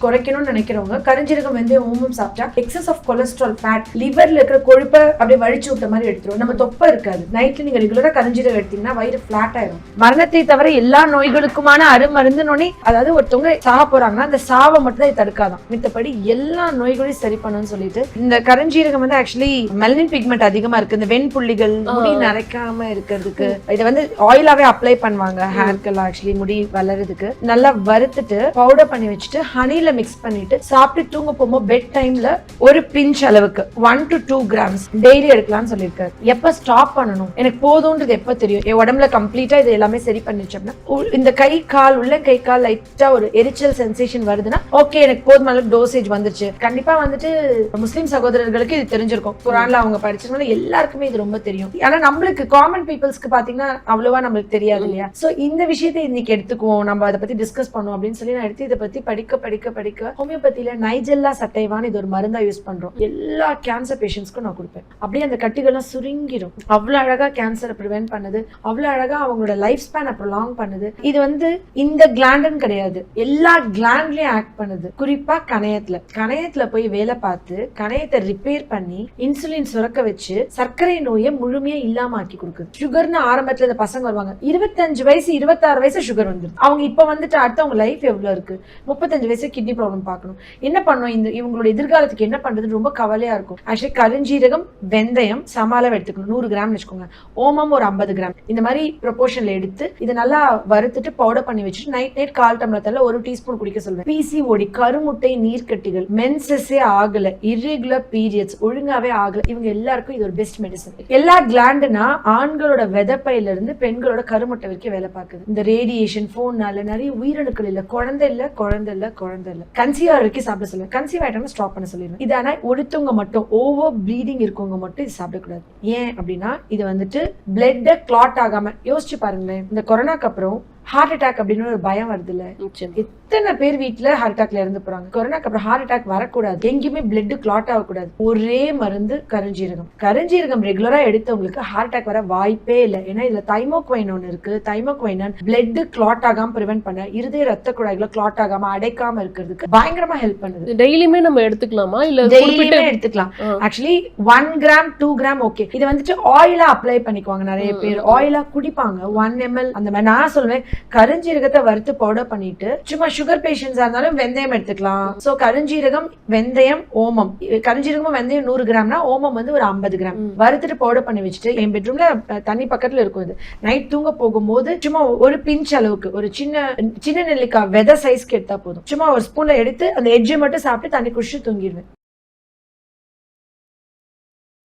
குறைக்கணும்னு நினைக்கிறவங்க கரிஞ்சீரகம் வெந்தயம் ஓமம் சாப்பிட்டா எக்ஸஸ் ஆஃப் கொலஸ்ட்ரால் ஃபேட் லிவர்ல இருக்கிற கொழுப்பை அப்படியே வழிச்சு விட்ட மாதிரி எடுத்துரும். நம்ம தொப்பை இருக்காது. நைட்ல நீங்க ரெகுலரா கரிஞ்சீரகம் எடுத்தீங்கன்னா வயிறு பிளாட் ஆயிடும். மரணத்தை தவிர எல்லா நோய்களுக்குமான அருமருந்து நோய், அதாவது ஒருத்தவங்க சாக போறாங்கன்னா அந்த சாவை மட்டும் தான் தடுக்காதான், மித்தபடி எல்லா நோய்களையும் சரி பண்ணணும்னு சொல்லிட்டு இந்த கரிஞ்சீரகம் வந்து ஆக்சுவலி மெலனின் பிக்மெண்ட் அதிகமா இருக்கு, இந்த வெண்புள்ளிகள் முடி நரைக்காம இருக்கிறதுக்கு இதை வந்து ஆயிலாவே அப்ளை பண்ணுவாங்க ஹேர்க்கெல்லாம். ஆக்சுவலி முடி வளர்றதுக்கு நல்லா வறுத்துட்டு பவுடர் பண்ணி வச்சுட்டு ஹனில மிக்ஸ் பண்ணிட்டு சாப்பிட்டு தூங்க போகும்போது பெட் டைம்ல ஒரு பிஞ்ச் அளவுக்கு 1 to 2 grams டெய்லி எடுக்கலாம்னு சொல்லியிருக்காரு. எப்ப ஸ்டாப் பண்ணணும் எனக்கு போதும்ன்றது எப்ப தெரியும், என் உடம்புல கம்ப்ளீட்டா இது எல்லாமே சரி பண்ணிச்சு அப்படின்னா, இந்த கை கால் உள்ள கை கால் லைட்டா ஒரு எரிச்சல் சென்சேஷன் வருதுன்னா ஓகே எனக்கு போதுமான டோசேஜ் வந்துருச்சு. கண்டிப்பா வந்துட்டு முஸ்லிம் சகோதரர்களுக்கு இது தெரிஞ்சிருக்கும், குரான்ல அவங்க படிச்சதுனால எல்லாருக்குமே இது ரொம்ப தெரியும். ஆனா நம்மளுக்கு காமன் பீப்புள்ஸ்க்கு பாத்தீங்கன்னா அவ்வளவா நம்மளுக்கு தெரியாது இல்லையா. சோ இந்த விஷயத்தை இன்னைக்கு எடுத்துக்குவோம், நம்ம அதை பத்தி டிஸ்கஸ் பண்ணுவோம் அப்படின்னு சொல்லி நான் எடுத்து இதை பத்தி படிக்க படிக்க படிக்க ஹோமியோபதியில நைஜெல்லா சட்டைவான் இது ஒரு மருந்தா யூஸ் பண்றோம். எல்லா கேன்சர் பேஷண்ட்ஸ்க்கும் நான் கொடுப்பேன். அப்படியே அந்த கட்டிகள்லாம் சுருங்கிடும். அவ்வளவு அழகா கேன்சரை ப்ரிவென்ட் பண்ணுது, அவ்வளவு அழகா அவங்களோட லைஃப் ஸ்பேன் ப்ரொலாங் பண்ணுது. இது வந்து இந்த கிளாண்டுன்னு கிடையாது, எல்லா கிளாண்ட்லயும் ஆக்ட் பண்ணுது. குறிப்பா கணையத்துல போய் வேலை பார்த்து கணையத்தை ரிப்பேர் பண்ணி இன்சுலின் சுரக்க வச்சு சர்க்கரை நோயை முழுமையா இல்லாம ஆக்கி கொடுக்குது. சுகர்னு ஆரம்பத்துல இந்த பசங்க வருவாங்க, 25 வயசு 26 வயசு சுகர் வந்துடும். அவங்க இப்ப வந்துட்டு அடுத்து அவங்க லைஃப் எவ்வளவு இருக்கு, 35 வயசு கிட்னி ப்ராப்ளம் பார்க்கணும். என்ன பண்ணும், இந்த இவங்களோட எதிர்காலத்துக்கு என்ன பண்றதுன்னு ரொம்ப கவலையா இருக்கும். ஆக்சுவலி கருஞ்சீரகம் வெந்தயம் சமாளம் எடுத்துக்கணும், 100 கிராம் வச்சுக்கோங்க. ஓமம் ஒரு 50 கிராம் இந்த மாதிரி ப்ரொபோர்ஷன்ல எடுத்து இதை நல்லா வறுத்துட்டு பவுடர் பண்ணி வச்சுட்டு நைட் 1 டம்ளர் தண்ணீர்ல 1 டீஸ்பூன் குடிக்க சொல்லுவேன். பிசிஓடி கருமுட்டை நீர்க்கட்டிகள், மென்சஸே ஆகல, இர்ரெகுலர் பீரியட்ஸ் ஒழுங்காவே ஆகல, இவங்க எல்லாருக்கும் இது ஒரு பெஸ்ட் மெடிசன். எல்லா கிளாண்டுனா ஆண்களோட விதப்பையில இருந்து பெண்களோட கருமுட்டை வரைக்கும் வேலை பார்க்குது. இந்த ரேடியேஷன் போன்னால நிறைய உயிரணுக்கள் இல்ல, குழந்தை இல்ல கன்சீவ் வரைக்கும் சாப்பிட சொல்லுவேன். கன்சீவ் ஆயிட்டா ஸ்டாப் பண்ண சொல்லிடுவேன். இது ஆனா ஒருத்தவங்க மட்டும் ஓவர் ப்ளீடிங் இருக்கவங்க மட்டும் இது சாப்பிடக்கூடாது. ஏன் அப்படின்னா இது வந்துட்டு பிளட் கிளாட் ஆகாம, யோசிச்சு பாருங்களேன், இந்த கொரோனாக்கு அப்புறம் ஹார்ட் அட்டாக் அப்படின்னு ஒரு பயம் வருது இல்ல, எத்தனை பேர் வீட்டுல ஹார்ட் அட்டாக்ல இருந்து போறாங்க. கொரோனாக்கு அப்புறம் ஹார்ட் அட்டாக் வரக்கூடாது, எங்கேயுமே பிளட் கிளாட் ஆகக்கூடாது, ஒரே மருந்து கருஞ்சீரகம் ரெகுலரா எடுத்தவங்களுக்கு ஹார்ட் அட்டாக் வர வாய்ப்பே இல்லை. ஏன்னா இதுல தைமோக்வைன் ஒன்னு இருக்கு. தைமோக்வைன் பிளட் கிளாட் ஆகாம பிரிவென்ட் பண்ண, இருதய ரத்த குழாய்களை கிளாட் ஆகாம அடைக்காம இருக்கிறதுக்கு பயங்கரமா ஹெல்ப் பண்ணுது. டெய்லியுமே நம்ம எடுத்துக்கலாமா இல்ல டெய்லியுமே எடுத்துக்கலாம். Actually 1 gram 2 gram okay. இது வந்துட்டு ஆயிலா அப்ளை பண்ணிக்குவாங்க நிறைய பேர், ஆயிலா குடிப்பாங்க 1 ml அந்த மாதிரி. நான் சொல்வேன் கருஞ்சீரகத்தை வறுத்து பவுடர் பண்ணிட்டு, சும்மா சுகர் பேஷண்ட்ஸா இருந்தாலும் வெந்தயம் எடுத்துக்கலாம். சோ கருஞ்சீரகம் வெந்தயம் ஓமம், கருஞ்சீரகமும் வெந்தயம் 100 கிராம்னா ஓமம் வந்து ஒரு 50 கிராம் வறுத்துட்டு பவுடர் பண்ணி வச்சுட்டு, என் பெட்ரூம்ல தண்ணி பக்கத்துல இருக்கும். இது நைட் தூங்க போகும்போது சும்மா ஒரு பிஞ்ச் அளவுக்கு ஒரு சின்ன நெல்லிக்காய் விதை சைஸ்க்கு எடுத்தா போதும். சும்மா ஒரு ஸ்பூன்ல எடுத்து அந்த எட்ஜை மட்டும் சாப்பிட்டு தண்ணி குடிச்சு தூங்கிடுவேன்.